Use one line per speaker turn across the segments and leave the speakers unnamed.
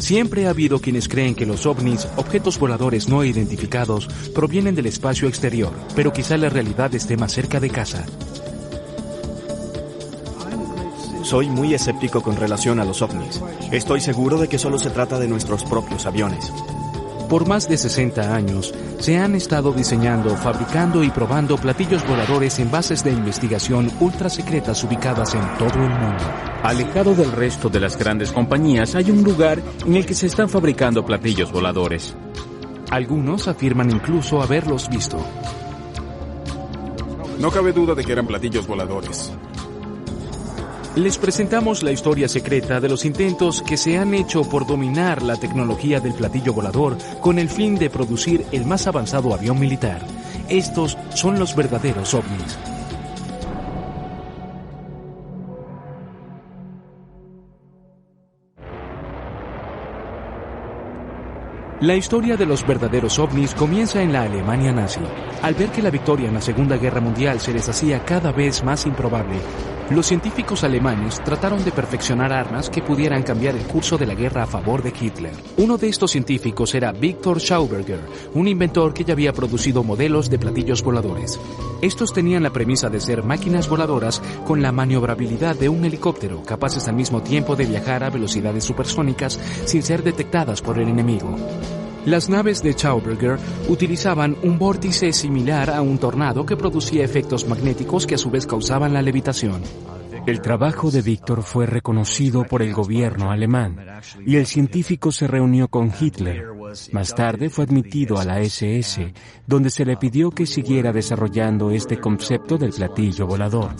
Siempre ha habido quienes creen que los ovnis, objetos voladores no identificados, provienen del espacio exterior, pero quizá la realidad esté más cerca de casa.
Soy muy escéptico con relación a los ovnis. Estoy seguro de que solo se trata de nuestros propios aviones.
Por más de 60 años, se han estado diseñando, fabricando y probando platillos voladores en bases de investigación ultra secretas ubicadas en todo el mundo.
Alejado del resto de las grandes compañías, hay un lugar en el que se están fabricando platillos voladores.
Algunos afirman incluso haberlos visto.
No cabe duda de que eran platillos voladores.
Les presentamos la historia secreta de los intentos que se han hecho por dominar la tecnología del platillo volador con el fin de producir el más avanzado avión militar. Estos son los verdaderos ovnis. La historia de los verdaderos ovnis comienza en la Alemania nazi. Al ver que la victoria en la Segunda Guerra Mundial se les hacía cada vez más improbable, los científicos alemanes trataron de perfeccionar armas que pudieran cambiar el curso de la guerra a favor de Hitler. Uno de estos científicos era Victor Schauberger, un inventor que ya había producido modelos de platillos voladores. Estos tenían la premisa de ser máquinas voladoras con la maniobrabilidad de un helicóptero, capaces al mismo tiempo de viajar a velocidades supersónicas sin ser detectadas por el enemigo. Las naves de Schauberger utilizaban un vórtice similar a un tornado que producía efectos magnéticos que a su vez causaban la levitación.
El trabajo de Víctor fue reconocido por el gobierno alemán y el científico se reunió con Hitler. Más tarde fue admitido a la SS, donde se le pidió que siguiera desarrollando este concepto del platillo volador.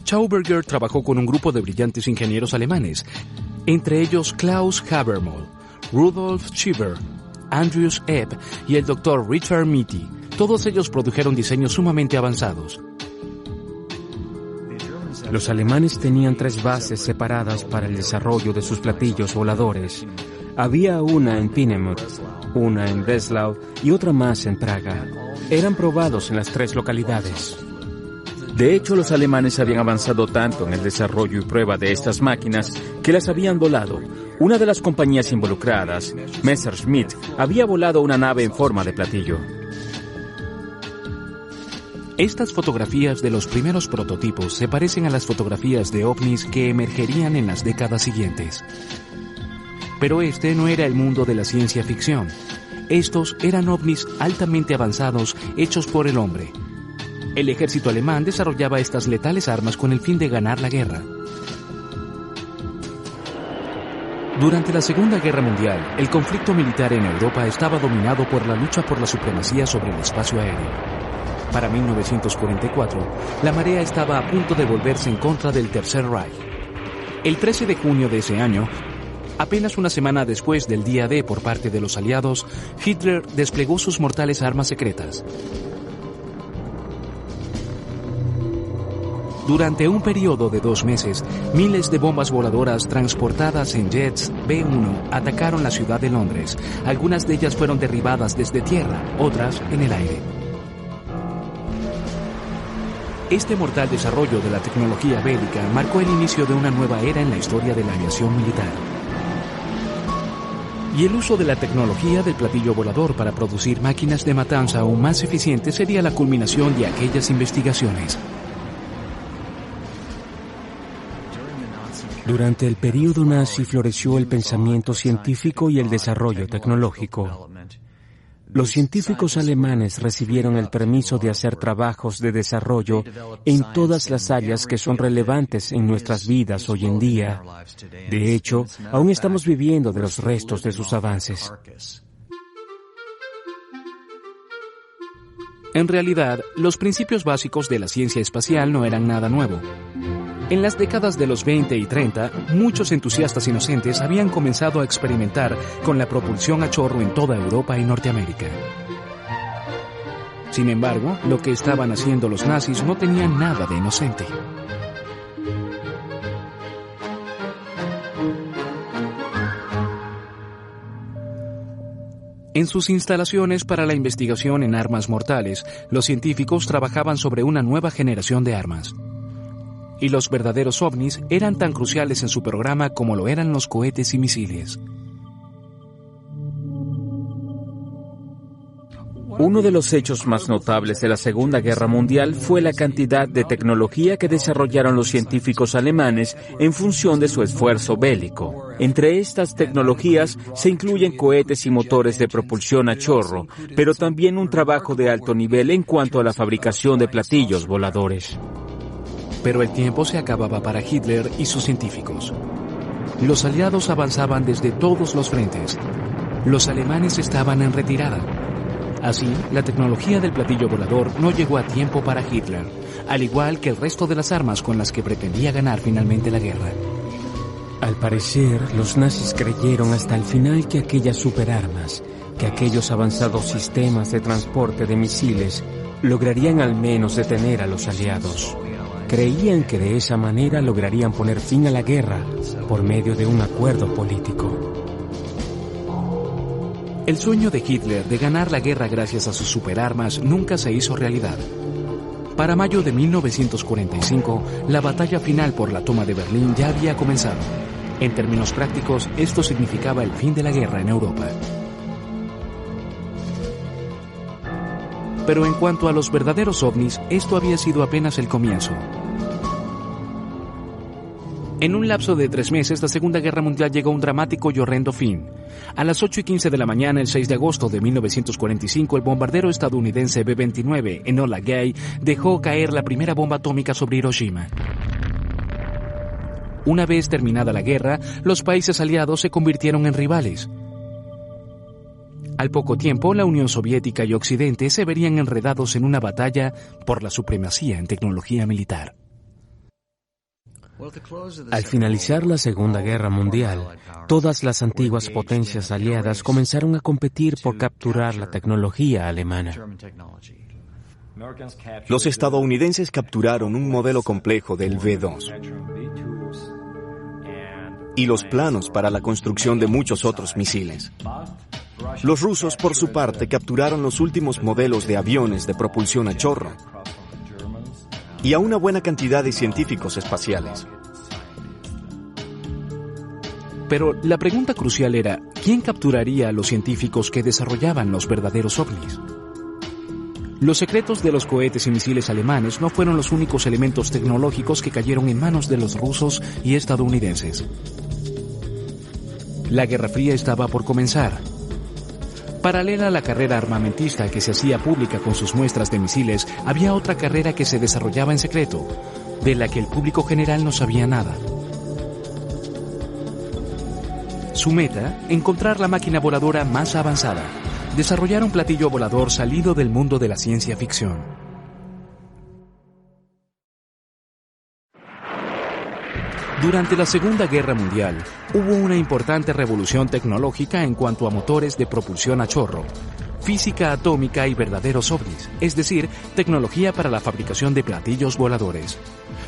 Schauberger trabajó con un grupo de brillantes ingenieros alemanes, entre ellos Klaus Habermohl, Rudolf Schieber, Andreas Epp y el Dr. Richard Mitty. Todos ellos produjeron diseños sumamente avanzados.
Los alemanes tenían 3 bases separadas para el desarrollo de sus platillos voladores. Había una en Pinemont, una en Breslau y otra más en Praga. Eran probados en las 3 localidades.
De hecho, los alemanes habían avanzado tanto en el desarrollo y prueba de estas máquinas que las habían volado. Una de las compañías involucradas, Messerschmitt, había volado una nave en forma de platillo.
Estas fotografías de los primeros prototipos se parecen a las fotografías de ovnis que emergerían en las décadas siguientes. Pero este no era el mundo de la ciencia ficción. Estos eran ovnis altamente avanzados hechos por el hombre. El ejército alemán desarrollaba estas letales armas con el fin de ganar la guerra. Durante la Segunda Guerra Mundial, el conflicto militar en Europa estaba dominado por la lucha por la supremacía sobre el espacio aéreo. Para 1944, la marea estaba a punto de volverse en contra del Tercer Reich. El 13 de junio de ese año, apenas una semana después del Día D por parte de los aliados, Hitler desplegó sus mortales armas secretas. Durante un periodo de 2 meses, miles de bombas voladoras transportadas en jets B-1 atacaron la ciudad de Londres. Algunas de ellas fueron derribadas desde tierra, otras en el aire. Este mortal desarrollo de la tecnología bélica marcó el inicio de una nueva era en la historia de la aviación militar. Y el uso de la tecnología del platillo volador para producir máquinas de matanza aún más eficientes sería la culminación de aquellas investigaciones.
Durante el período nazi floreció el pensamiento científico y el desarrollo tecnológico. Los científicos alemanes recibieron el permiso de hacer trabajos de desarrollo en todas las áreas que son relevantes en nuestras vidas hoy en día. De hecho, aún estamos viviendo de los restos de sus avances.
En realidad, los principios básicos de la ciencia espacial no eran nada nuevo. En las décadas de los 20 y 30, muchos entusiastas inocentes habían comenzado a experimentar con la propulsión a chorro en toda Europa y Norteamérica. Sin embargo, lo que estaban haciendo los nazis no tenía nada de inocente. En sus instalaciones para la investigación en armas mortales, los científicos trabajaban sobre una nueva generación de armas. Y los verdaderos ovnis eran tan cruciales en su programa como lo eran los cohetes y misiles.
Uno de los hechos más notables de la Segunda Guerra Mundial fue la cantidad de tecnología que desarrollaron los científicos alemanes en función de su esfuerzo bélico. Entre estas tecnologías se incluyen cohetes y motores de propulsión a chorro, pero también un trabajo de alto nivel en cuanto a la fabricación de platillos voladores.
Pero el tiempo se acababa para Hitler y sus científicos. Los aliados avanzaban desde todos los frentes. Los alemanes estaban en retirada. Así, la tecnología del platillo volador no llegó a tiempo para Hitler, al igual que el resto de las armas con las que pretendía ganar finalmente la guerra.
Al parecer, los nazis creyeron hasta el final que aquellas superarmas, que aquellos avanzados sistemas de transporte de misiles, lograrían al menos detener a los aliados. Creían que de esa manera lograrían poner fin a la guerra por medio de un acuerdo político.
El sueño de Hitler de ganar la guerra gracias a sus superarmas nunca se hizo realidad. Para mayo de 1945, la batalla final por la toma de Berlín ya había comenzado. En términos prácticos, esto significaba el fin de la guerra en Europa. Pero en cuanto a los verdaderos ovnis, esto había sido apenas el comienzo. En un lapso de 3 meses, la Segunda Guerra Mundial llegó a un dramático y horrendo fin. A las 8:15 de la mañana, el 6 de agosto de 1945, el bombardero estadounidense B-29 Enola Gay dejó caer la primera bomba atómica sobre Hiroshima. Una vez terminada la guerra, los países aliados se convirtieron en rivales. Al poco tiempo, la Unión Soviética y Occidente se verían enredados en una batalla por la supremacía en tecnología militar.
Al finalizar la Segunda Guerra Mundial, todas las antiguas potencias aliadas comenzaron a competir por capturar la tecnología alemana.
Los estadounidenses capturaron un modelo complejo del V-2 y los planos para la construcción de muchos otros misiles. Los rusos, por su parte, capturaron los últimos modelos de aviones de propulsión a chorro y a una buena cantidad de científicos espaciales.
Pero la pregunta crucial era, ¿quién capturaría a los científicos que desarrollaban los verdaderos ovnis? Los secretos de los cohetes y misiles alemanes no fueron los únicos elementos tecnológicos que cayeron en manos de los rusos y estadounidenses. La Guerra Fría estaba por comenzar. Paralela a la carrera armamentista que se hacía pública con sus muestras de misiles, había otra carrera que se desarrollaba en secreto, de la que el público general no sabía nada. Su meta, encontrar la máquina voladora más avanzada, desarrollar un platillo volador salido del mundo de la ciencia ficción. Durante la Segunda Guerra Mundial, hubo una importante revolución tecnológica en cuanto a motores de propulsión a chorro, física atómica y verdaderos ovnis, es decir, tecnología para la fabricación de platillos voladores.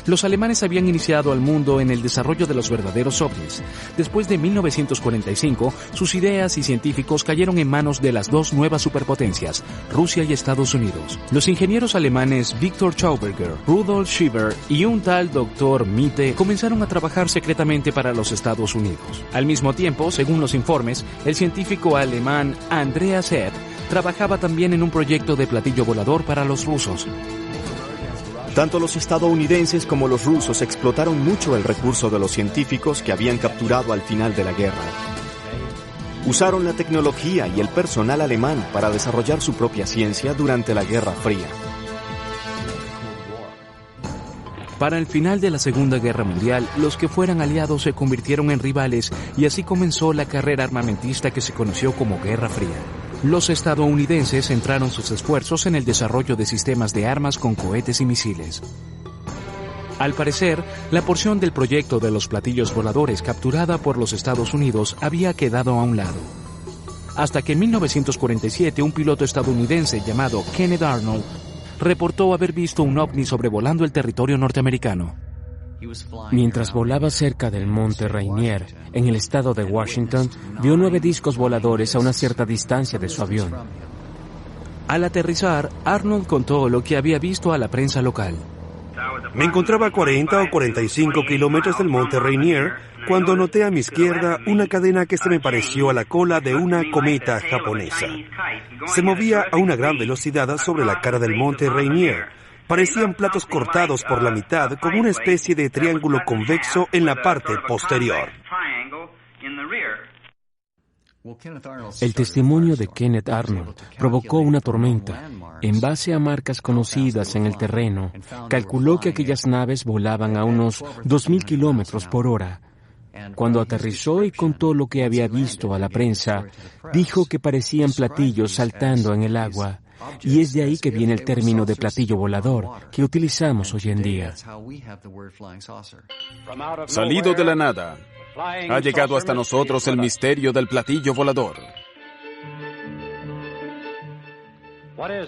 Los alemanes habían iniciado al mundo en el desarrollo de los verdaderos ovnis. Después de 1945, sus ideas y científicos cayeron en manos de las dos nuevas superpotencias, Rusia y Estados Unidos. Los ingenieros alemanes Victor Schauberger, Rudolf Schieber y un tal Dr. Mitte comenzaron a trabajar secretamente para los Estados Unidos. Al mismo tiempo, según los informes, el científico alemán Andreas Ebb trabajaba también en un proyecto de platillo volador para los rusos.
Tanto los estadounidenses como los rusos explotaron mucho el recurso de los científicos que habían capturado al final de la guerra. Usaron la tecnología y el personal alemán para desarrollar su propia ciencia durante la Guerra Fría.
Para el final de la Segunda Guerra Mundial, los que fueran aliados se convirtieron en rivales y así comenzó la carrera armamentista que se conoció como Guerra Fría. Los estadounidenses centraron sus esfuerzos en el desarrollo de sistemas de armas con cohetes y misiles. Al parecer, la porción del proyecto de los platillos voladores capturada por los Estados Unidos había quedado a un lado. Hasta que en 1947 un piloto estadounidense llamado Kenneth Arnold reportó haber visto un ovni sobrevolando el territorio norteamericano.
Mientras volaba cerca del monte Rainier, en el estado de Washington, vio 9 discos voladores a una cierta distancia de su avión.
Al aterrizar, Arnold contó lo que había visto a la prensa local.
Me encontraba a 40 o 45 kilómetros del monte Rainier cuando noté a mi izquierda una cadena que se me pareció a la cola de una cometa japonesa. Se movía a una gran velocidad sobre la cara del monte Rainier. Parecían platos cortados por la mitad con una especie de triángulo convexo en la parte posterior.
El testimonio de Kenneth Arnold provocó una tormenta. En base a marcas conocidas en el terreno, calculó que aquellas naves volaban a unos 2.000 kilómetros por hora. Cuando aterrizó y contó lo que había visto a la prensa, dijo que parecían platillos saltando en el agua. Y es de ahí que viene el término de platillo volador que utilizamos hoy en día.
Salido de la nada, ha llegado hasta nosotros el misterio del platillo volador.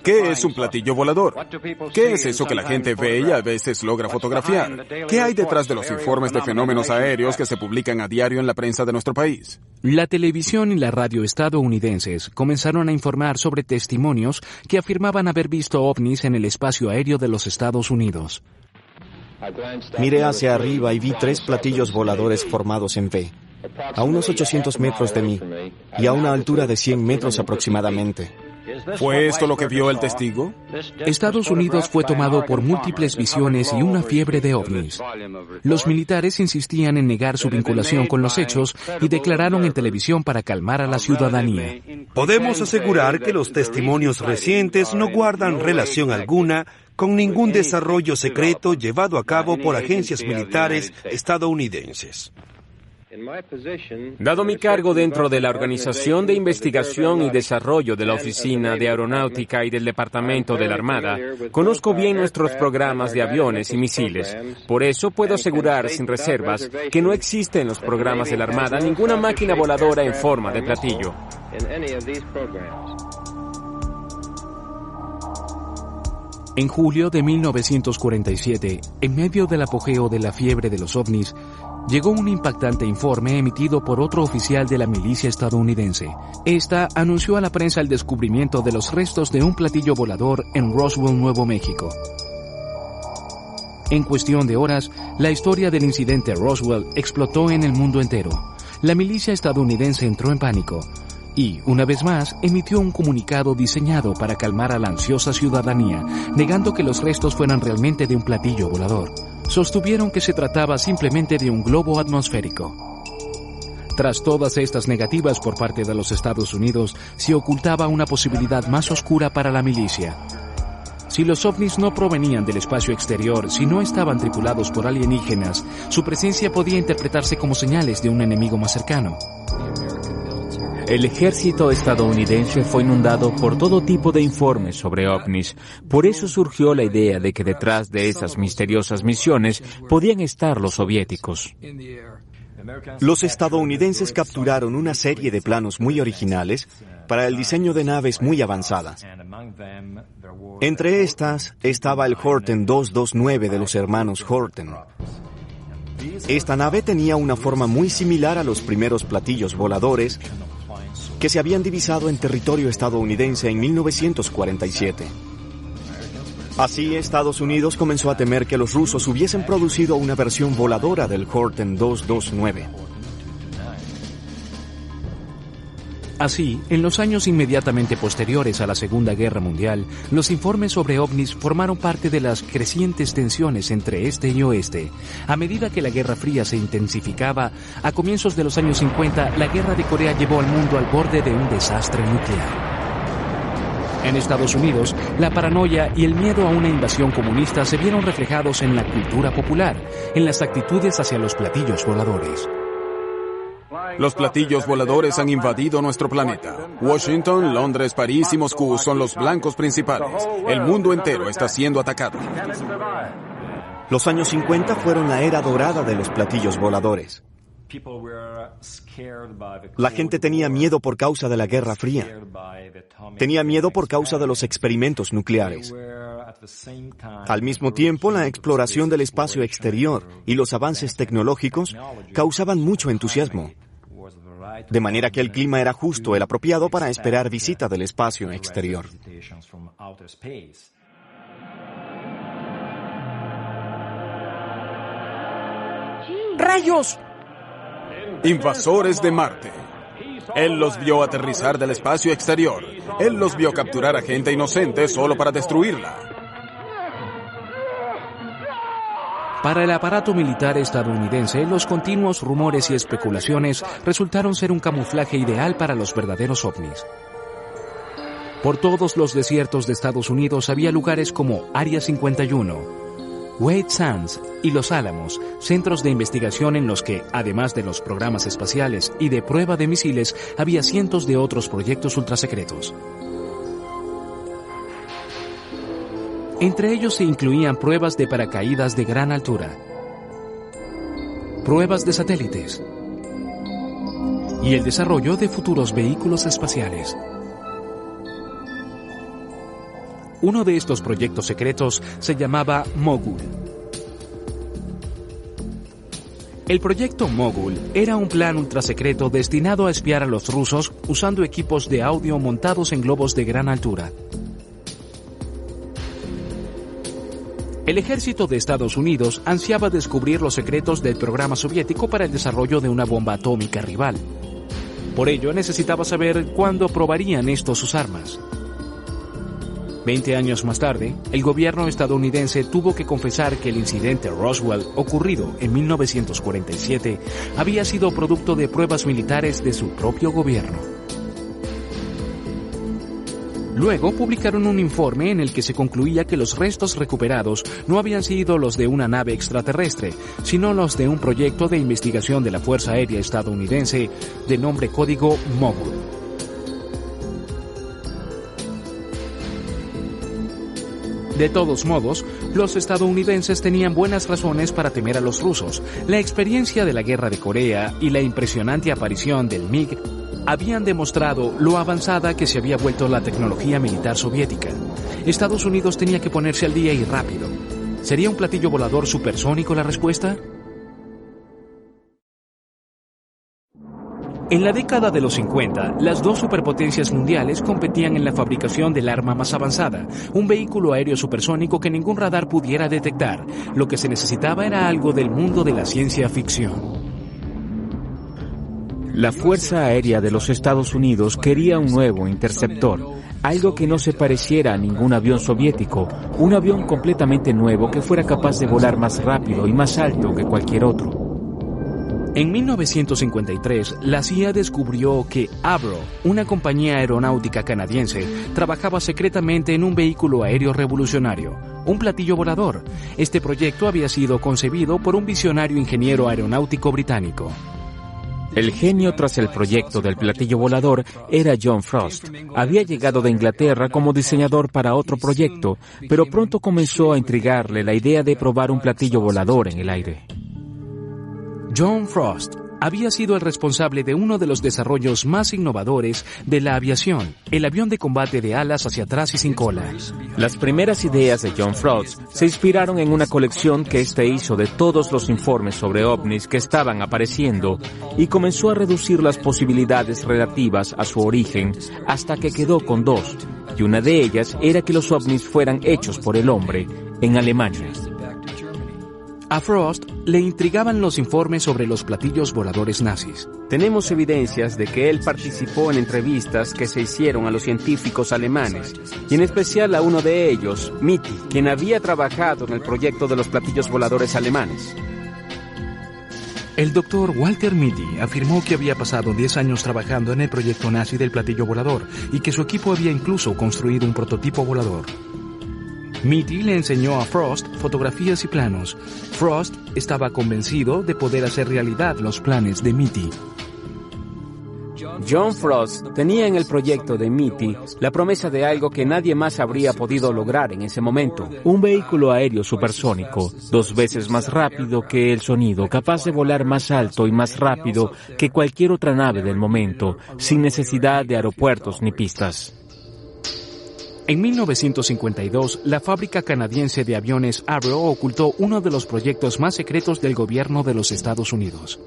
¿Qué es un platillo volador? ¿Qué es eso que la gente ve y a veces logra fotografiar? ¿Qué hay detrás de los informes de fenómenos aéreos que se publican a diario en la prensa de nuestro país?
La televisión y la radio estadounidenses comenzaron a informar sobre testimonios que afirmaban haber visto ovnis en el espacio aéreo de los Estados Unidos.
Miré hacia arriba y vi 3 platillos voladores formados en V, a unos 800 metros de mí y a una altura de 100 metros aproximadamente.
¿Fue esto lo que vio el testigo?
Estados Unidos fue tomado por múltiples visiones y una fiebre de ovnis. Los militares insistían en negar su vinculación con los hechos y declararon en televisión para calmar a la ciudadanía.
Podemos asegurar que los testimonios recientes no guardan relación alguna con ningún desarrollo secreto llevado a cabo por agencias militares estadounidenses.
Dado mi cargo dentro de la Organización de Investigación y Desarrollo de la Oficina de Aeronáutica y del Departamento de la Armada, conozco bien nuestros programas de aviones y misiles. Por eso puedo asegurar sin reservas que no existe en los programas de la Armada ninguna máquina voladora en forma de platillo.
En julio de 1947, en medio del apogeo de la fiebre de los ovnis, llegó un impactante informe emitido por otro oficial de la milicia estadounidense. Esta anunció a la prensa el descubrimiento de los restos de un platillo volador en Roswell, Nuevo México. En cuestión de horas, la historia del incidente Roswell explotó en el mundo entero. La milicia estadounidense entró en pánico y, una vez más, emitió un comunicado diseñado para calmar a la ansiosa ciudadanía, negando que los restos fueran realmente de un platillo volador. Sostuvieron que se trataba simplemente de un globo atmosférico. Tras todas estas negativas por parte de los Estados Unidos, se ocultaba una posibilidad más oscura para la milicia. Si los ovnis no provenían del espacio exterior, si no estaban tripulados por alienígenas, su presencia podía interpretarse como señales de un enemigo más cercano.
El ejército estadounidense fue inundado por todo tipo de informes sobre ovnis. Por eso surgió la idea de que detrás de esas misteriosas misiones podían estar los soviéticos.
Los estadounidenses capturaron una serie de planos muy originales para el diseño de naves muy avanzadas. Entre estas estaba el Horten 229 de los hermanos Horten. Esta nave tenía una forma muy similar a los primeros platillos voladores que se habían divisado en territorio estadounidense en 1947. Así, Estados Unidos comenzó a temer que los rusos hubiesen producido una versión voladora del Horten 229.
Así, en los años inmediatamente posteriores a la Segunda Guerra Mundial, los informes sobre ovnis formaron parte de las crecientes tensiones entre este y oeste. A medida que la Guerra Fría se intensificaba, a comienzos de los años 50, la Guerra de Corea llevó al mundo al borde de un desastre nuclear. En Estados Unidos, la paranoia y el miedo a una invasión comunista se vieron reflejados en la cultura popular, en las actitudes hacia los platillos voladores.
Los platillos voladores han invadido nuestro planeta. Washington, Londres, París y Moscú son los blancos principales. El mundo entero está siendo atacado.
Los años 50 fueron la era dorada de los platillos voladores. La gente tenía miedo por causa de la Guerra Fría. Tenía miedo por causa de los experimentos nucleares. Al mismo tiempo, la exploración del espacio exterior y los avances tecnológicos causaban mucho entusiasmo. De manera que el clima era justo el apropiado para esperar visita del espacio exterior.
¡Rayos!
Invasores de Marte. Él los vio aterrizar del espacio exterior. Él los vio capturar a gente inocente solo para destruirla.
Para el aparato militar estadounidense, los continuos rumores y especulaciones resultaron ser un camuflaje ideal para los verdaderos ovnis. Por todos los desiertos de Estados Unidos había lugares como Área 51, Wade Sands y Los Álamos, centros de investigación en los que, además de los programas espaciales y de prueba de misiles, había cientos de otros proyectos ultrasecretos. Entre ellos se incluían pruebas de paracaídas de gran altura, pruebas de satélites y el desarrollo de futuros vehículos espaciales. Uno de estos proyectos secretos se llamaba Mogul. El proyecto Mogul era un plan ultrasecreto destinado a espiar a los rusos usando equipos de audio montados en globos de gran altura. El ejército de Estados Unidos ansiaba descubrir los secretos del programa soviético para el desarrollo de una bomba atómica rival. Por ello, necesitaba saber cuándo probarían estos sus armas. 20 años más tarde, el gobierno estadounidense tuvo que confesar que el incidente Roswell, ocurrido en 1947, había sido producto de pruebas militares de su propio gobierno. Luego publicaron un informe en el que se concluía que los restos recuperados no habían sido los de una nave extraterrestre, sino los de un proyecto de investigación de la Fuerza Aérea estadounidense de nombre código Mogul. De todos modos, los estadounidenses tenían buenas razones para temer a los rusos. La experiencia de la Guerra de Corea y la impresionante aparición del MiG habían demostrado lo avanzada que se había vuelto la tecnología militar soviética. Estados Unidos tenía que ponerse al día y rápido. ¿Sería un platillo volador supersónico la respuesta? En la década de los 50, las dos superpotencias mundiales competían en la fabricación del arma más avanzada, un vehículo aéreo supersónico que ningún radar pudiera detectar. Lo que se necesitaba era algo del mundo de la ciencia ficción.
La Fuerza Aérea de los Estados Unidos quería un nuevo interceptor, algo que no se pareciera a ningún avión soviético, un avión completamente nuevo que fuera capaz de volar más rápido y más alto que cualquier otro.
En 1953, la CIA descubrió que Avro, una compañía aeronáutica canadiense, trabajaba secretamente en un vehículo aéreo revolucionario, un platillo volador. Este proyecto había sido concebido por un visionario ingeniero aeronáutico británico.
El genio tras el proyecto del platillo volador era John Frost. Había llegado de Inglaterra como diseñador para otro proyecto, pero pronto comenzó a intrigarle la idea de probar un platillo volador en el aire.
John Frost había sido el responsable de uno de los desarrollos más innovadores de la aviación, el avión de combate de alas hacia atrás y sin cola.
Las primeras ideas de John Frost se inspiraron en una colección que éste hizo de todos los informes sobre ovnis que estaban apareciendo y comenzó a reducir las posibilidades relativas a su origen hasta que quedó con dos, y una de ellas era que los ovnis fueran hechos por el hombre en Alemania.
A Frost le intrigaban los informes sobre los platillos voladores nazis.
Tenemos evidencias de que él participó en entrevistas que se hicieron a los científicos alemanes, y en especial a uno de ellos, Mitty, quien había trabajado en el proyecto de los platillos voladores alemanes.
El doctor Walter Mitty afirmó que había pasado 10 años trabajando en el proyecto nazi del platillo volador y que su equipo había incluso construido un prototipo volador. Mitty le enseñó a Frost fotografías y planos. Frost estaba convencido de poder hacer realidad los planes de Mitty.
John Frost tenía en el proyecto de Mitty la promesa de algo que nadie más habría podido lograr en ese momento.
Un vehículo aéreo supersónico, 2 veces más rápido que el sonido, capaz de volar más alto y más rápido que cualquier otra nave del momento, sin necesidad de aeropuertos ni pistas.
En 1952, la fábrica canadiense de aviones Avro ocultó uno de los proyectos más secretos del gobierno de los Estados Unidos.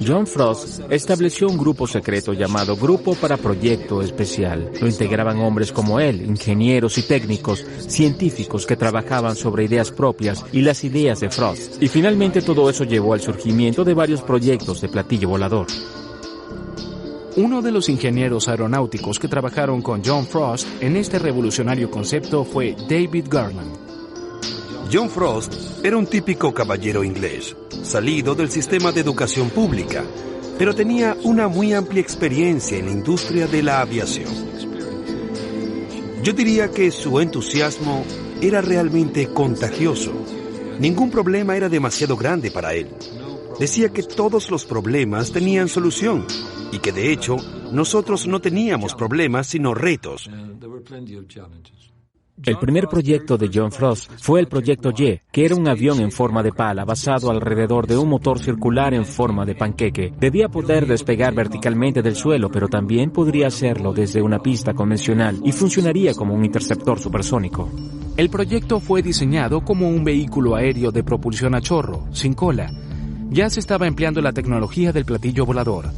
John Frost estableció un grupo secreto llamado Grupo para Proyecto Especial. Lo integraban hombres como él, ingenieros y técnicos, científicos que trabajaban sobre ideas propias y las ideas de Frost. Y finalmente todo eso llevó al surgimiento de varios proyectos de platillo volador.
Uno de los ingenieros aeronáuticos que trabajaron con John Frost en este revolucionario concepto fue David Garland.
John Frost era un típico caballero inglés, salido del sistema de educación pública, pero tenía una muy amplia experiencia en la industria de la aviación. Yo diría que su entusiasmo era realmente contagioso. Ningún problema era demasiado grande para él. Decía que todos los problemas tenían solución y que de hecho nosotros no teníamos problemas sino retos.
El primer proyecto de John Frost fue el Proyecto Y, que era un avión en forma de pala basado alrededor de un motor circular en forma de panqueque. Debía poder despegar verticalmente del suelo, pero también podría hacerlo desde una pista convencional y funcionaría como un interceptor supersónico.
El proyecto fue diseñado como un vehículo aéreo de propulsión a chorro, sin cola. Ya se estaba empleando la tecnología del platillo volador.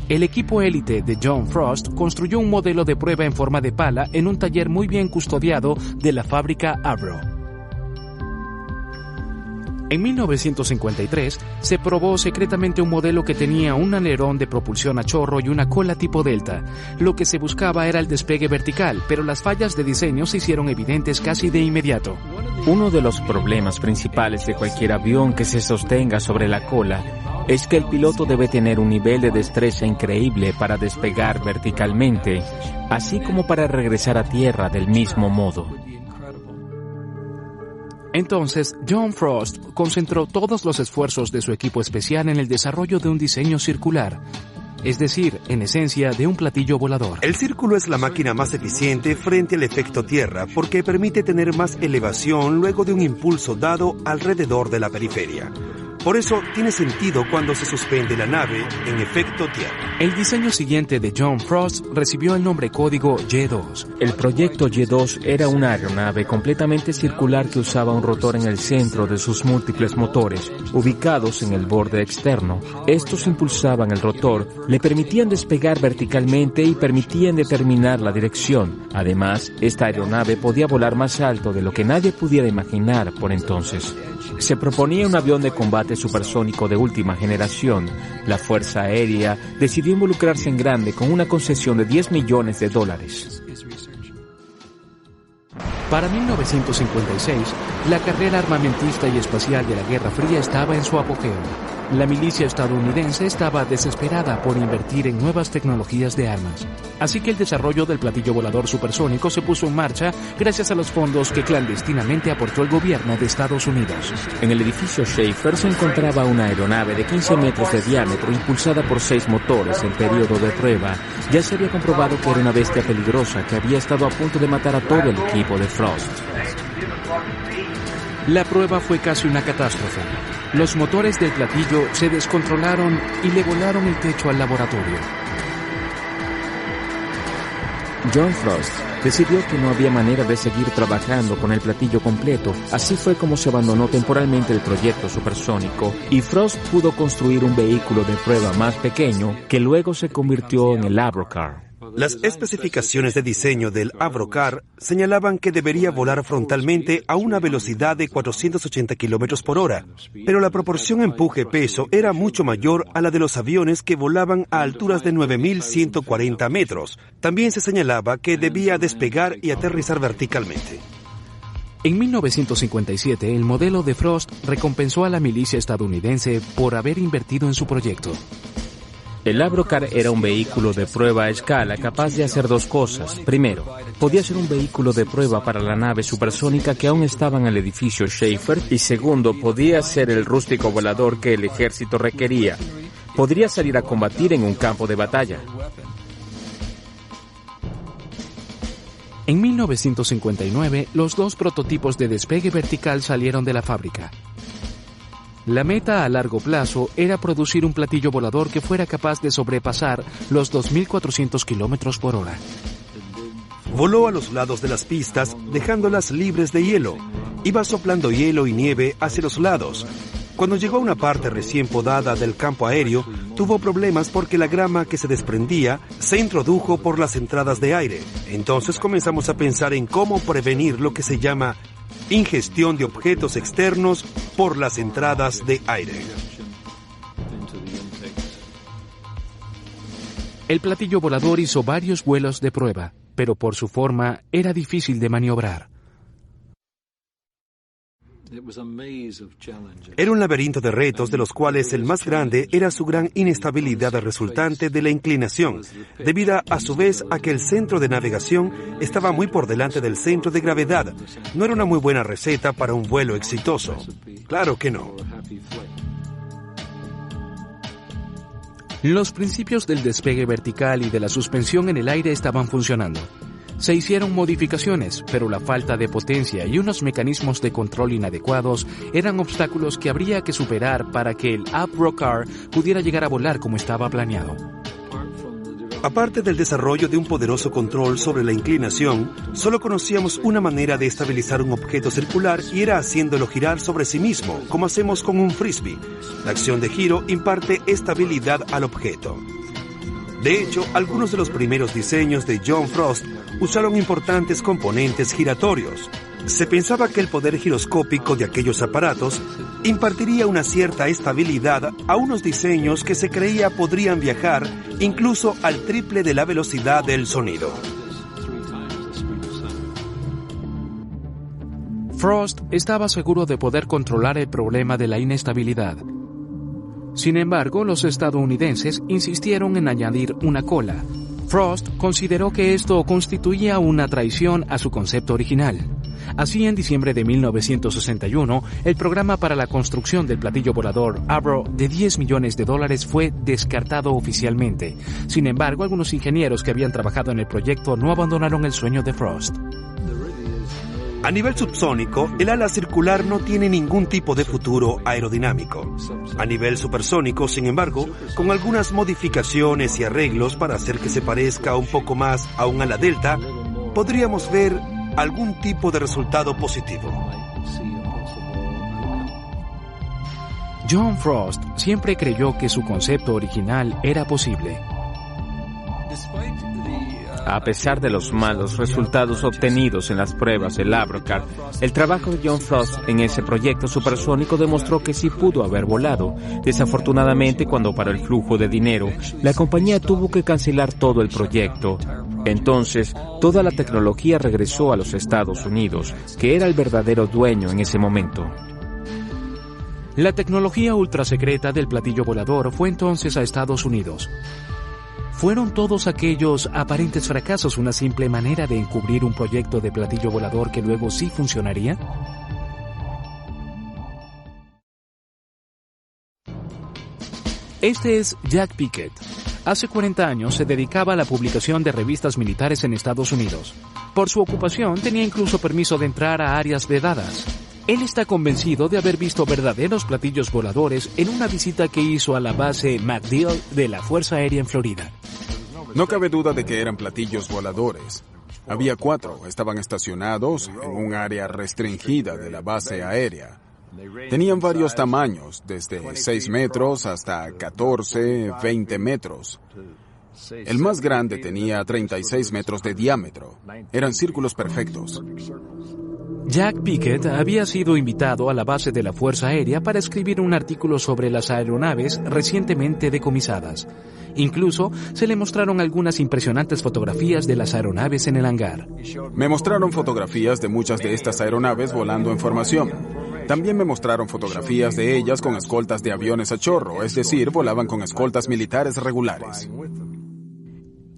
El equipo élite de John Frost construyó un modelo de prueba en forma de pala en un taller muy bien custodiado de la fábrica Avro. En 1953 se probó secretamente un modelo que tenía un alerón de propulsión a chorro y una cola tipo Delta. Lo que se buscaba era el despegue vertical, pero las fallas de diseño se hicieron evidentes casi de inmediato.
Uno de los problemas principales de cualquier avión que se sostenga sobre la cola es que el piloto debe tener un nivel de destreza increíble para despegar verticalmente, así como para regresar a tierra del mismo modo.
Entonces, John Frost concentró todos los esfuerzos de su equipo especial en el desarrollo de un diseño circular, es decir, en esencia, de un platillo volador.
El círculo es la máquina más eficiente frente al efecto tierra porque permite tener más elevación luego de un impulso dado alrededor de la periferia. Por eso tiene sentido cuando se suspende la nave en efecto tierra.
El diseño siguiente de John Frost recibió el nombre código Y2.
El proyecto Y2 era una aeronave completamente circular que usaba un rotor en el centro de sus múltiples motores, ubicados en el borde externo. Estos impulsaban el rotor, le permitían despegar verticalmente y permitían determinar la dirección. Además, esta aeronave podía volar más alto de lo que nadie pudiera imaginar por entonces. Se proponía un avión de combate supersónico de última generación. La Fuerza Aérea decidió involucrarse en grande con una concesión de $10 millones.
Para 1956, la carrera armamentista y espacial de la Guerra Fría estaba en su apogeo. La milicia estadounidense estaba desesperada por invertir en nuevas tecnologías de armas. Así que el desarrollo del platillo volador supersónico se puso en marcha gracias a los fondos que clandestinamente aportó el gobierno de Estados Unidos.
En el edificio Schaefer se encontraba una aeronave de 15 metros de diámetro impulsada por 6 motores en periodo de prueba. Ya se había comprobado que era una bestia peligrosa que había estado a punto de matar a todo el equipo de Frost.
La prueba fue casi una catástrofe. Los motores del platillo se descontrolaron y le volaron el techo al laboratorio.
John Frost decidió que no había manera de seguir trabajando con el platillo completo. Así fue como se abandonó temporalmente el proyecto supersónico y Frost pudo construir un vehículo de prueba más pequeño que luego se convirtió en el Avrocar.
Las especificaciones de diseño del Avrocar señalaban que debería volar frontalmente a una velocidad de 480 km por hora, pero la proporción empuje-peso era mucho mayor a la de los aviones que volaban a alturas de 9.140 metros. También se señalaba que debía despegar y aterrizar verticalmente.
En 1957, el modelo de Frost recompensó a la milicia estadounidense por haber invertido en su proyecto.
El Avrocar era un vehículo de prueba a escala capaz de hacer dos cosas. Primero, podía ser un vehículo de prueba para la nave supersónica que aún estaba en el edificio Schaefer. Y segundo, podía ser el rústico volador que el ejército requería. Podría salir a combatir en un campo de batalla.
En 1959, los dos prototipos de despegue vertical salieron de la fábrica. La meta a largo plazo era producir un platillo volador que fuera capaz de sobrepasar los 2.400 kilómetros por hora.
Voló a los lados de las pistas, dejándolas libres de hielo. Iba soplando hielo y nieve hacia los lados. Cuando llegó a una parte recién podada del campo aéreo, tuvo problemas porque la grama que se desprendía se introdujo por las entradas de aire. Entonces comenzamos a pensar en cómo prevenir lo que se llama ingestión de objetos externos por las entradas de aire.
El platillo volador hizo varios vuelos de prueba, pero por su forma era difícil de maniobrar.
Era un laberinto de retos, de los cuales el más grande era su gran inestabilidad resultante de la inclinación, debida a su vez a que el centro de navegación estaba muy por delante del centro de gravedad. No era una muy buena receta para un vuelo exitoso. Claro que no.
Los principios del despegue vertical y de la suspensión en el aire estaban funcionando. Se hicieron modificaciones, pero la falta de potencia y unos mecanismos de control inadecuados eran obstáculos que habría que superar para que el Avro Car pudiera llegar a volar como estaba planeado.
Aparte del desarrollo de un poderoso control sobre la inclinación, solo conocíamos una manera de estabilizar un objeto circular y era haciéndolo girar sobre sí mismo, como hacemos con un frisbee. La acción de giro imparte estabilidad al objeto. De hecho, algunos de los primeros diseños de John Frost usaron importantes componentes giratorios. Se pensaba que el poder giroscópico de aquellos aparatos impartiría una cierta estabilidad a unos diseños que se creía podrían viajar incluso al triple de la velocidad del sonido.
Frost estaba seguro de poder controlar el problema de la inestabilidad. Sin embargo, los estadounidenses insistieron en añadir una cola. Frost consideró que esto constituía una traición a su concepto original. Así, en diciembre de 1961, el programa para la construcción del platillo volador Avro de $10 millones fue descartado oficialmente. Sin embargo, algunos ingenieros que habían trabajado en el proyecto no abandonaron el sueño de Frost.
A nivel subsónico, el ala circular no tiene ningún tipo de futuro aerodinámico. A nivel supersónico, sin embargo, con algunas modificaciones y arreglos para hacer que se parezca un poco más a un ala delta, podríamos ver algún tipo de resultado positivo.
John Frost siempre creyó que su concepto original era posible.
A pesar de los malos resultados obtenidos en las pruebas del Avrocar, el trabajo de John Frost en ese proyecto supersónico demostró que sí pudo haber volado. Desafortunadamente, cuando paró el flujo de dinero, la compañía tuvo que cancelar todo el proyecto. Entonces, toda la tecnología regresó a los Estados Unidos, que era el verdadero dueño en ese momento.
La tecnología ultrasecreta del platillo volador fue entonces a Estados Unidos. ¿Fueron todos aquellos aparentes fracasos una simple manera de encubrir un proyecto de platillo volador que luego sí funcionaría? Este es Jack Pickett. Hace 40 años se dedicaba a la publicación de revistas militares en Estados Unidos. Por su ocupación tenía incluso permiso de entrar a áreas vedadas. Él está convencido de haber visto verdaderos platillos voladores en una visita que hizo a la base MacDill de la Fuerza Aérea en Florida.
No cabe duda de que eran platillos voladores. Había 4, estaban estacionados en un área restringida de la base aérea. Tenían varios tamaños, desde 6 metros hasta 14, 20 metros. El más grande tenía 36 metros de diámetro. Eran círculos perfectos.
Jack Pickett había sido invitado a la base de la Fuerza Aérea para escribir un artículo sobre las aeronaves recientemente decomisadas. Incluso se le mostraron algunas impresionantes fotografías de las aeronaves en el hangar.
Me mostraron fotografías de muchas de estas aeronaves volando en formación. También me mostraron fotografías de ellas con escoltas de aviones a chorro, es decir, volaban con escoltas militares regulares.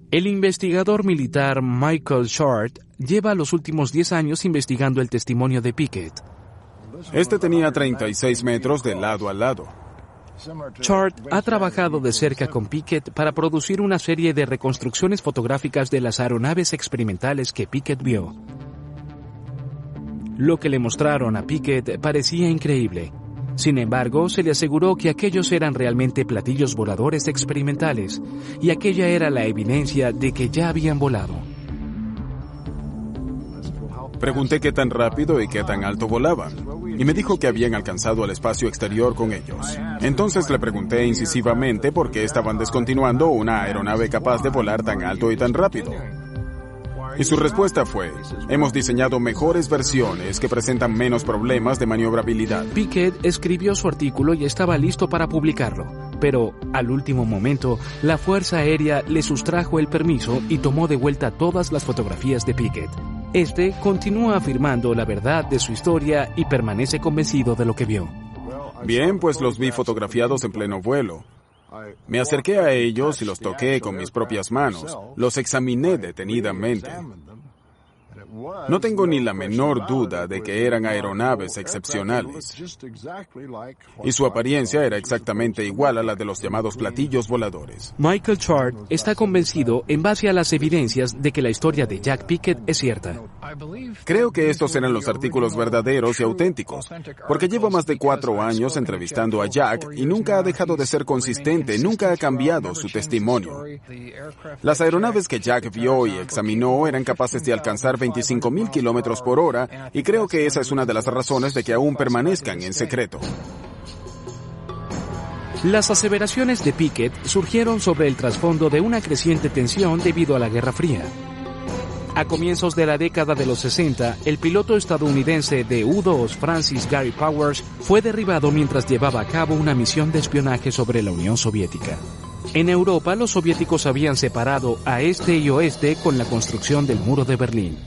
El investigador militar Michael Short lleva los últimos 10 años investigando el testimonio de Pickett.
Este tenía 36 metros de lado a lado.
Short ha trabajado de cerca con Pickett para producir una serie de reconstrucciones fotográficas de las aeronaves experimentales que Pickett vio. Lo que le mostraron a Pickett parecía increíble. Sin embargo, se le aseguró que aquellos eran realmente platillos voladores experimentales, y aquella era la evidencia de que ya habían volado.
Pregunté qué tan rápido y qué tan alto volaban. y me dijo que habían alcanzado el espacio exterior con ellos. Entonces le pregunté incisivamente por qué estaban descontinuando una aeronave capaz de volar tan alto y tan rápido. Y su respuesta fue: hemos diseñado mejores versiones que presentan menos problemas de maniobrabilidad.
Pickett escribió su artículo y estaba listo para publicarlo, pero al último momento la Fuerza Aérea le sustrajo el permiso y tomó de vuelta todas las fotografías de Pickett. Este continúa afirmando la verdad de su historia y permanece convencido de lo que vio.
Bien, pues los vi fotografiados en pleno vuelo. Me acerqué a ellos y los toqué con mis propias manos. Los examiné detenidamente. No tengo ni la menor duda de que eran aeronaves excepcionales. Y su apariencia era exactamente igual a la de los llamados platillos voladores.
Michael Chart está convencido en base a las evidencias de que la historia de Jack Pickett es cierta.
Creo que estos eran los artículos verdaderos y auténticos, porque llevo más de 4 años entrevistando a Jack y nunca ha dejado de ser consistente, nunca ha cambiado su testimonio. Las aeronaves que Jack vio y examinó eran capaces de alcanzar 25,000 kilómetros por hora, y creo que esa es una de las razones de que aún permanezcan en secreto.
Las aseveraciones de Pickett surgieron sobre el trasfondo de una creciente tensión debido a la Guerra Fría. A comienzos de la década de los 60, el piloto estadounidense de U-2 Francis Gary Powers fue derribado mientras llevaba a cabo una misión de espionaje sobre la Unión Soviética. En Europa, los soviéticos habían separado a este y oeste con la construcción del muro de Berlín.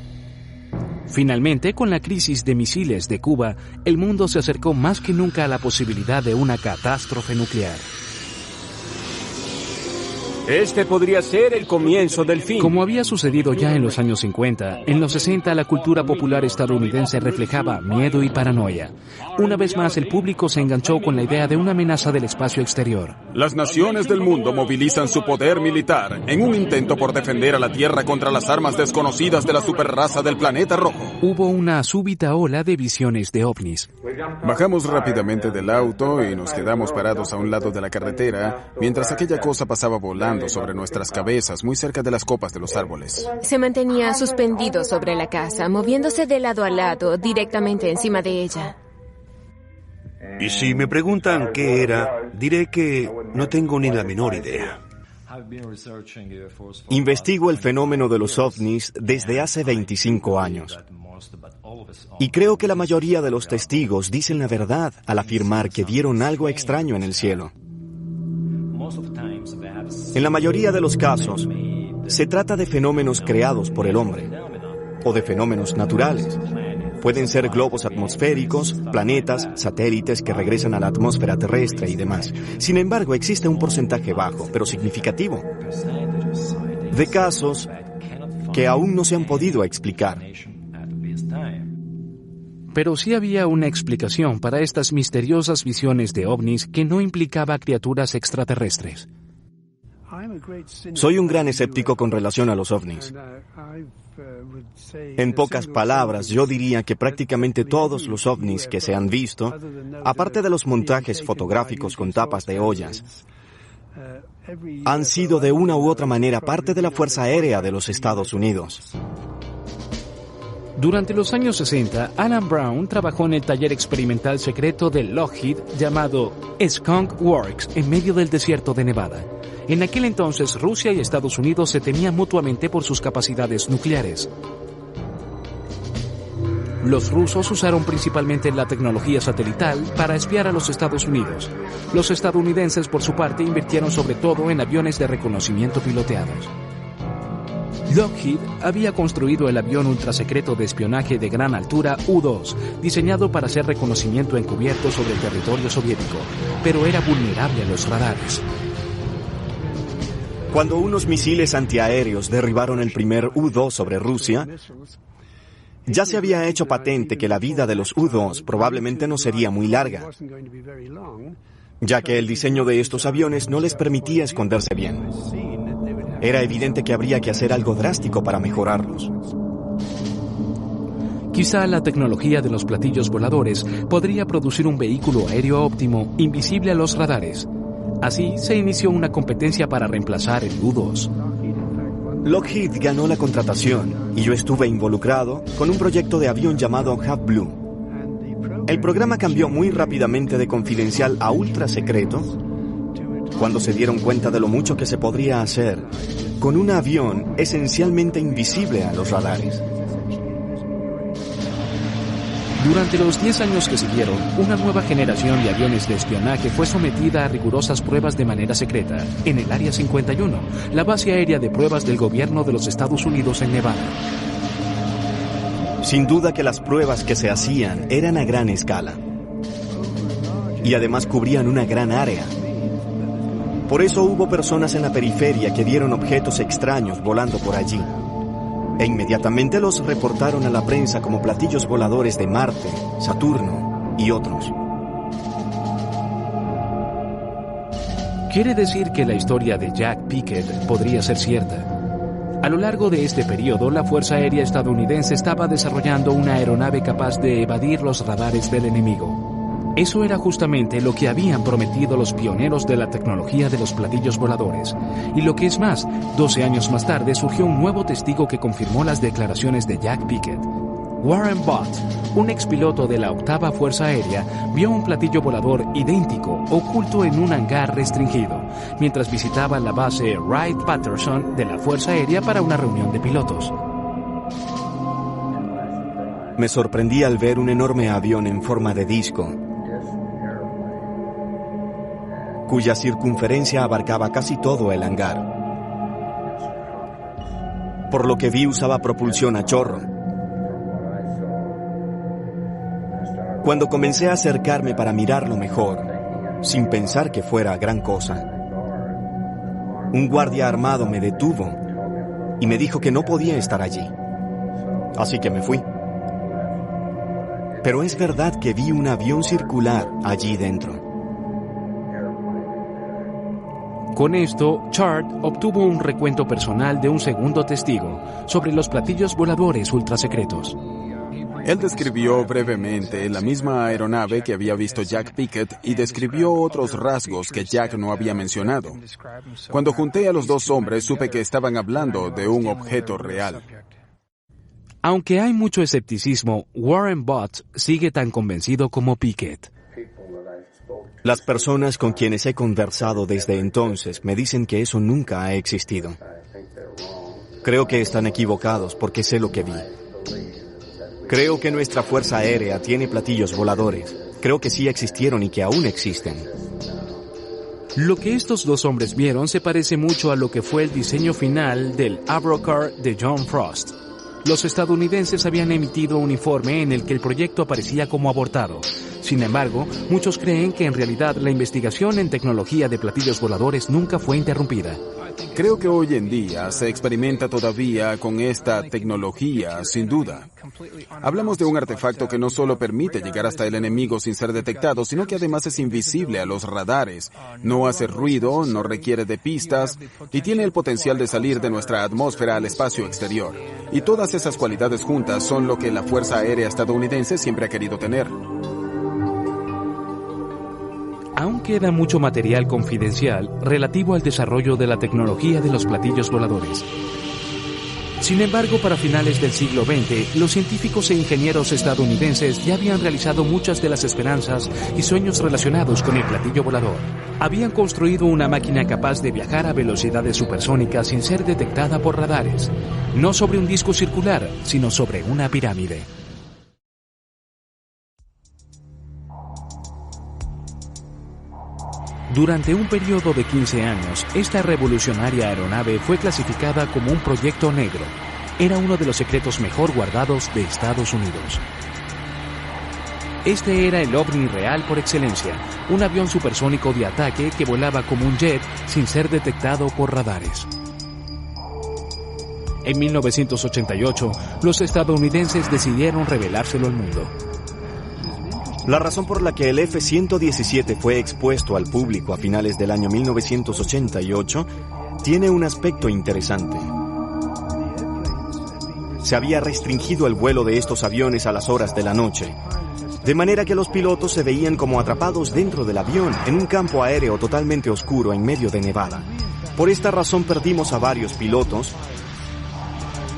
Finalmente, con la crisis de misiles de Cuba, el mundo se acercó más que nunca a la posibilidad de una catástrofe nuclear.
Este podría ser el comienzo del fin.
Como había sucedido ya en los años 50, en los 60 la cultura popular estadounidense reflejaba miedo y paranoia. Una vez más el público se enganchó con la idea de una amenaza del espacio exterior.
Las naciones del mundo movilizan su poder militar en un intento por defender a la Tierra contra las armas desconocidas de la superraza del planeta rojo.
Hubo una súbita ola de visiones de ovnis.
Bajamos rápidamente del auto y nos quedamos parados a un lado de la carretera mientras aquella cosa pasaba volando sobre nuestras cabezas, muy cerca de las copas de los árboles.
Se mantenía suspendido sobre la casa, moviéndose de lado a lado, directamente encima de ella.
Y si me preguntan qué era, diré que no tengo ni la menor idea.
Investigo el fenómeno de los ovnis desde hace 25 años. Y creo que la mayoría de los testigos dicen la verdad al afirmar que vieron algo extraño en el cielo. En la mayoría de los casos, se trata de fenómenos creados por el hombre, o de fenómenos naturales. Pueden ser globos atmosféricos, planetas, satélites que regresan a la atmósfera terrestre y demás. Sin embargo, existe un porcentaje bajo, pero significativo, de casos que aún no se han podido explicar.
Pero sí había una explicación para estas misteriosas visiones de ovnis que no implicaba criaturas extraterrestres.
Soy un gran escéptico con relación a los ovnis. En pocas palabras, yo diría que prácticamente todos los ovnis que se han visto, aparte de los montajes fotográficos con tapas de ollas, han sido de una u otra manera parte de la Fuerza Aérea de los Estados Unidos.
Durante los años 60, Alan Brown trabajó en el taller experimental secreto de Lockheed llamado Skunk Works en medio del desierto de Nevada. En aquel entonces, Rusia y Estados Unidos se temían mutuamente por sus capacidades nucleares. Los rusos usaron principalmente la tecnología satelital para espiar a los Estados Unidos. Los estadounidenses, por su parte, invirtieron sobre todo en aviones de reconocimiento piloteados. Lockheed había construido el avión ultrasecreto de espionaje de gran altura U-2, diseñado para hacer reconocimiento encubierto sobre el territorio soviético, pero era vulnerable a los radares.
Cuando unos misiles antiaéreos derribaron el primer U-2 sobre Rusia, ya se había hecho patente que la vida de los U-2 probablemente no sería muy larga, ya que el diseño de estos aviones no les permitía esconderse bien. Era evidente que habría que hacer algo drástico para mejorarlos.
Quizá la tecnología de los platillos voladores podría producir un vehículo aéreo óptimo invisible a los radares. Así se inició una competencia para reemplazar el U-2.
Lockheed ganó la contratación y yo estuve involucrado con un proyecto de avión llamado Half Blue. El programa cambió muy rápidamente de confidencial a ultra secreto cuando se dieron cuenta de lo mucho que se podría hacer con un avión esencialmente invisible a los radares.
Durante los 10 años que siguieron, una nueva generación de aviones de espionaje fue sometida a rigurosas pruebas de manera secreta en el Área 51, la base aérea de pruebas del gobierno de los Estados Unidos en Nevada.
Sin duda que las pruebas que se hacían eran a gran escala y además cubrían una gran área. Por eso hubo personas en la periferia que vieron objetos extraños volando por allí. E inmediatamente los reportaron a la prensa como platillos voladores de Marte, Saturno y otros.
Quiere decir que la historia de Jack Pickett podría ser cierta. A lo largo de este periodo, la Fuerza Aérea estadounidense estaba desarrollando una aeronave capaz de evadir los radares del enemigo. Eso era justamente lo que habían prometido los pioneros de la tecnología de los platillos voladores. Y lo que es más, 12 años más tarde surgió un nuevo testigo que confirmó las declaraciones de Jack Pickett. Warren Bott, un expiloto de la 8ª Fuerza Aérea, vio un platillo volador idéntico oculto en un hangar restringido, mientras visitaba la base Wright-Patterson de la Fuerza Aérea para una reunión de pilotos.
Me sorprendí al ver un enorme avión en forma de disco, cuya circunferencia abarcaba casi todo el hangar. Por lo que vi usaba propulsión a chorro. Cuando comencé a acercarme para mirarlo mejor, sin pensar que fuera gran cosa, un guardia armado me detuvo y me dijo que no podía estar allí. Así que me fui. Pero es verdad que vi un avión circular allí dentro.
Con esto, Chart obtuvo un recuento personal de un segundo testigo sobre los platillos voladores ultrasecretos.
Él describió brevemente la misma aeronave que había visto Jack Pickett y describió otros rasgos que Jack no había mencionado. Cuando junté a los dos hombres, supe que estaban hablando de un objeto real.
Aunque hay mucho escepticismo, Warren Bott sigue tan convencido como Pickett.
Las personas con quienes he conversado desde entonces me dicen que eso nunca ha existido. Creo que están equivocados porque sé lo que vi. Creo que nuestra Fuerza Aérea tiene platillos voladores. Creo que sí existieron y que aún existen.
Lo que estos dos hombres vieron se parece mucho a lo que fue el diseño final del Avrocar de John Frost. Los estadounidenses habían emitido un informe en el que el proyecto aparecía como abortado. Sin embargo, muchos creen que en realidad la investigación en tecnología de platillos voladores nunca fue interrumpida.
Creo que hoy en día se experimenta todavía con esta tecnología, sin duda. Hablamos de un artefacto que no solo permite llegar hasta el enemigo sin ser detectado, sino que además es invisible a los radares, no hace ruido, no requiere de pistas y tiene el potencial de salir de nuestra atmósfera al espacio exterior. Y todas esas cualidades juntas son lo que la Fuerza Aérea estadounidense siempre ha querido tener.
Aún queda mucho material confidencial relativo al desarrollo de la tecnología de los platillos voladores. Sin embargo, para finales del siglo XX, los científicos e ingenieros estadounidenses ya habían realizado muchas de las esperanzas y sueños relacionados con el platillo volador. Habían construido una máquina capaz de viajar a velocidades supersónicas sin ser detectada por radares, no sobre un disco circular, sino sobre una pirámide. Durante un periodo de 15 años, esta revolucionaria aeronave fue clasificada como un proyecto negro. Era uno de los secretos mejor guardados de Estados Unidos. Este era el ovni real por excelencia, un avión supersónico de ataque que volaba como un jet sin ser detectado por radares. En 1988, los estadounidenses decidieron revelárselo al mundo.
La razón por la que el F-117 fue expuesto al público a finales del año 1988 tiene un aspecto interesante. Se había restringido el vuelo de estos aviones a las horas de la noche, de manera que los pilotos se veían como atrapados dentro del avión en un campo aéreo totalmente oscuro en medio de Nevada. Por esta razón perdimos a varios pilotos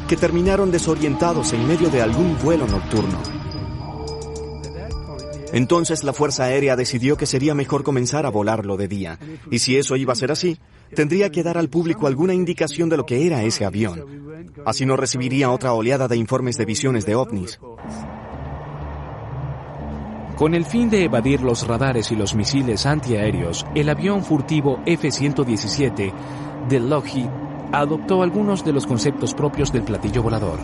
que terminaron desorientados en medio de algún vuelo nocturno. Entonces la Fuerza Aérea decidió que sería mejor comenzar a volarlo de día. Y si eso iba a ser así, tendría que dar al público alguna indicación de lo que era ese avión. Así no recibiría otra oleada de informes de visiones de ovnis.
Con el fin de evadir los radares y los misiles antiaéreos, el avión furtivo F-117 de Lockheed adoptó algunos de los conceptos propios del platillo volador.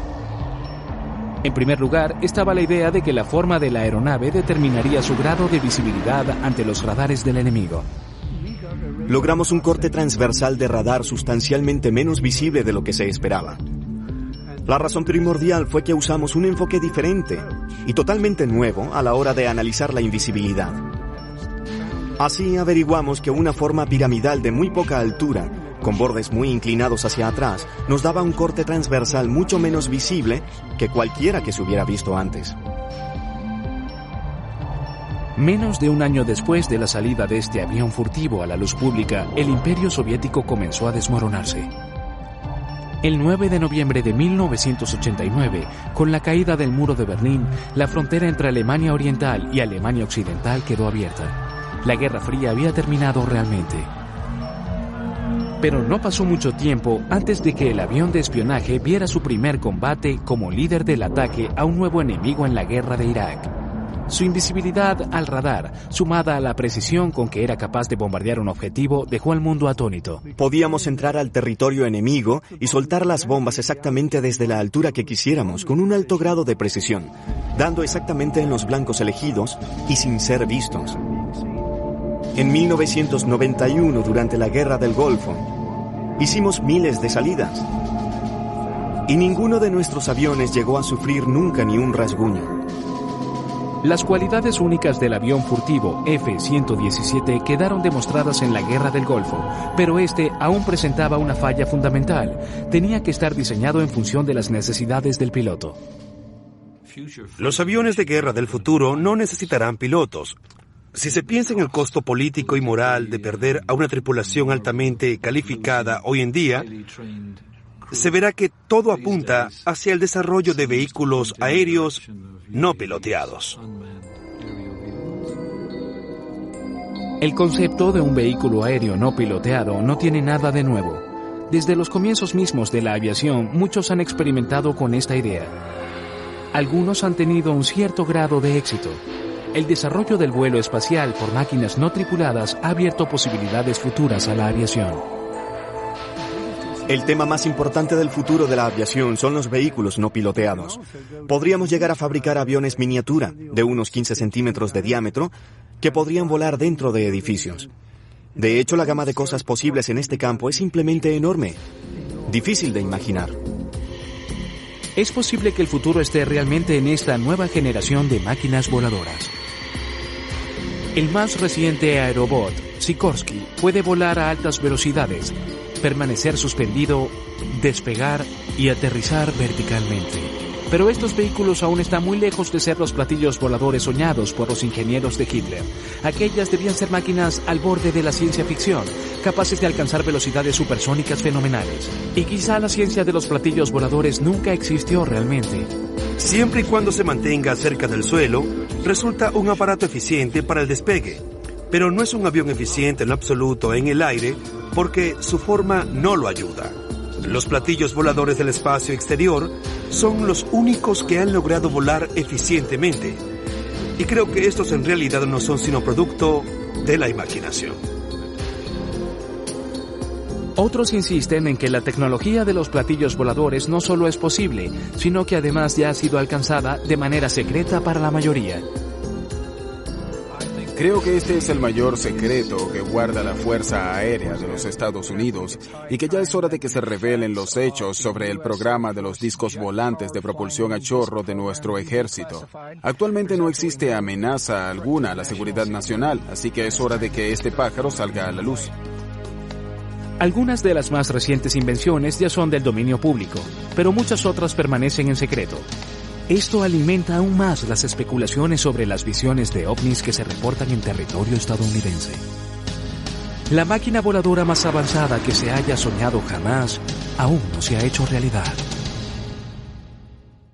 En primer lugar, estaba la idea de que la forma de la aeronave determinaría su grado de visibilidad ante los radares del enemigo.
Logramos un corte transversal de radar sustancialmente menos visible de lo que se esperaba. La razón primordial fue que usamos un enfoque diferente y totalmente nuevo a la hora de analizar la invisibilidad. Así averiguamos que una forma piramidal de muy poca altura, con bordes muy inclinados hacia atrás, nos daba un corte transversal mucho menos visible que cualquiera que se hubiera visto antes.
Menos de un año después de la salida de este avión furtivo a la luz pública, el Imperio Soviético comenzó a desmoronarse. El 9 de noviembre de 1989, con la caída del muro de Berlín, la frontera entre Alemania Oriental y Alemania Occidental quedó abierta. La Guerra Fría había terminado realmente. Pero no pasó mucho tiempo antes de que el avión de espionaje viera su primer combate como líder del ataque a un nuevo enemigo en la guerra de Irak. Su invisibilidad al radar, sumada a la precisión con que era capaz de bombardear un objetivo, dejó al mundo atónito.
Podíamos entrar al territorio enemigo y soltar las bombas exactamente desde la altura que quisiéramos, con un alto grado de precisión, dando exactamente en los blancos elegidos y sin ser vistos. En 1991, durante la Guerra del Golfo, hicimos miles de salidas y ninguno de nuestros aviones llegó a sufrir nunca ni un rasguño.
Las cualidades únicas del avión furtivo F-117 quedaron demostradas en la Guerra del Golfo, pero este aún presentaba una falla fundamental. Tenía que estar diseñado en función de las necesidades del piloto.
Los aviones de guerra del futuro no necesitarán pilotos. Si se piensa en el costo político y moral de perder a una tripulación altamente calificada hoy en día, se verá que todo apunta hacia el desarrollo de vehículos aéreos no piloteados.
El concepto de un vehículo aéreo no piloteado no tiene nada de nuevo. Desde los comienzos mismos de la aviación, muchos han experimentado con esta idea. Algunos han tenido un cierto grado de éxito. El desarrollo del vuelo espacial por máquinas no tripuladas ha abierto posibilidades futuras a la aviación.
El tema más importante del futuro de la aviación son los vehículos no piloteados. Podríamos llegar a fabricar aviones miniatura de unos 15 centímetros de diámetro que podrían volar dentro de edificios. De hecho, la gama de cosas posibles en este campo es simplemente enorme. Difícil de imaginar.
Es posible que el futuro esté realmente en esta nueva generación de máquinas voladoras. El más reciente aerobot, Sikorsky, puede volar a altas velocidades, permanecer suspendido, despegar y aterrizar verticalmente. Pero estos vehículos aún están muy lejos de ser los platillos voladores soñados por los ingenieros de Hitler. Aquellas debían ser máquinas al borde de la ciencia ficción, capaces de alcanzar velocidades supersónicas fenomenales. Y quizá la ciencia de los platillos voladores nunca existió realmente.
Siempre y cuando se mantenga cerca del suelo, resulta un aparato eficiente para el despegue. Pero no es un avión eficiente en lo absoluto en el aire porque su forma no lo ayuda. Los platillos voladores del espacio exterior son los únicos que han logrado volar eficientemente. Y creo que estos en realidad no son sino producto de la imaginación.
Otros insisten en que la tecnología de los platillos voladores no solo es posible, sino que además ya ha sido alcanzada de manera secreta para la mayoría.
Creo que este es el mayor secreto que guarda la Fuerza Aérea de los Estados Unidos y que ya es hora de que se revelen los hechos sobre el programa de los discos volantes de propulsión a chorro de nuestro ejército. Actualmente no existe amenaza alguna a la seguridad nacional, así que es hora de que este pájaro salga a la luz.
Algunas de las más recientes invenciones ya son del dominio público, pero muchas otras permanecen en secreto. Esto alimenta aún más las especulaciones sobre las visiones de ovnis que se reportan en territorio estadounidense. La máquina voladora más avanzada que se haya soñado jamás aún no se ha hecho realidad.